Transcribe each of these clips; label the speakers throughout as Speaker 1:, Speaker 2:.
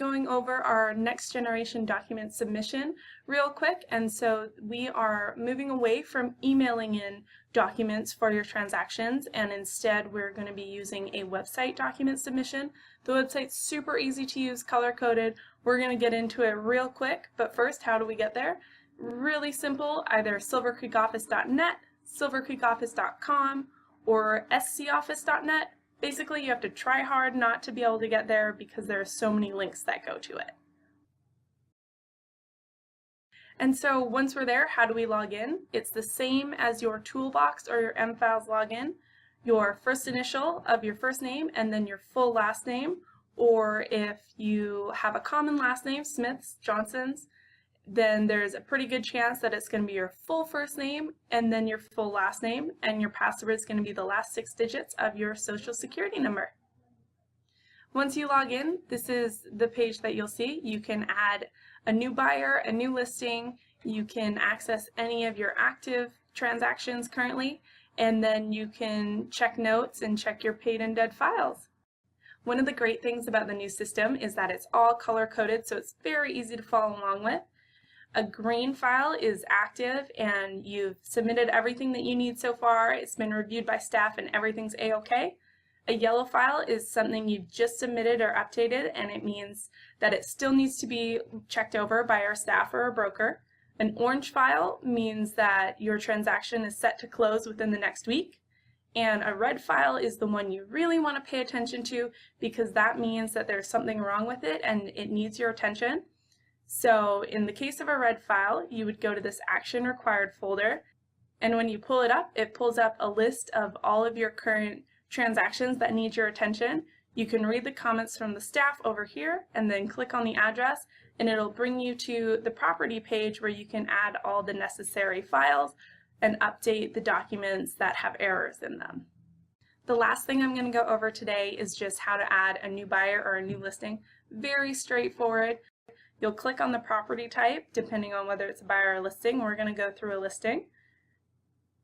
Speaker 1: going over our next generation document submission real quick. And so we are moving away from emailing in documents for your transactions, and instead we're going to be using a website document submission. The website's super easy to use, color-coded. We're going to get into it real quick, but first, how do we get there? Really simple, either silvercreekoffice.net, silvercreekoffice.com, or scoffice.net. Basically, you have to try hard not to be able to get there because there are so many links that go to it. And so once we're there, how do we log in? It's the same as your Toolbox or your mFiles login. Your first initial of your first name and then your full last name, or if you have a common last name, Smiths, Johnsons, then there's a pretty good chance that it's going to be your full first name and then your full last name, and your password is going to be the last 6 digits of your social security number. Once you log in, this is the page that you'll see. You can add a new buyer, a new listing, you can access any of your active transactions currently, and then you can check notes and check your paid and dead files. One of the great things about the new system is that it's all color-coded, so it's very easy to follow along with. A green file is active and you've submitted everything that you need so far. It's been reviewed by staff and everything's a-okay. A yellow file is something you've just submitted or updated, and it means that it still needs to be checked over by our staff or a broker. An orange file means that your transaction is set to close within the next week. And a red file is the one you really want to pay attention to, because that means that there's something wrong with it and it needs your attention. So in the case of a red file, you would go to this Action Required folder, and when you pull it up, it pulls up a list of all of your current transactions that need your attention. You can read the comments from the staff over here and then click on the address, and it'll bring you to the property page where you can add all the necessary files and update the documents that have errors in them. The last thing I'm going to go over today is just how to add a new buyer or a new listing. Very straightforward. You'll click on the property type, depending on whether it's a buyer or listing. We're going to go through a listing.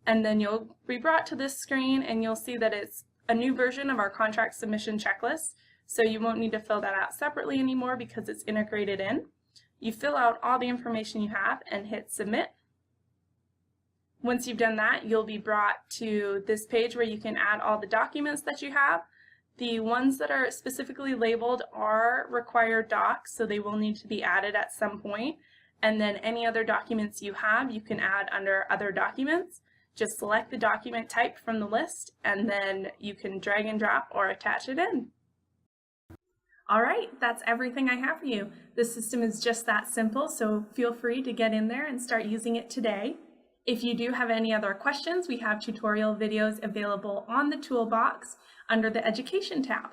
Speaker 1: And then you'll be brought to this screen and you'll see that it's a new version of our contract submission checklist. So you won't need to fill that out separately anymore because it's integrated in. You fill out all the information you have and hit submit. Once you've done that, you'll be brought to this page where you can add all the documents that you have. The ones that are specifically labeled are required docs, so they will need to be added at some point. And then any other documents you have, you can add under other documents. Just select the document type from the list, and then you can drag and drop or attach it in. All right, that's everything I have for you. The system is just that simple, so feel free to get in there and start using it today. If you do have any other questions, we have tutorial videos available on the Toolbox under the Education tab.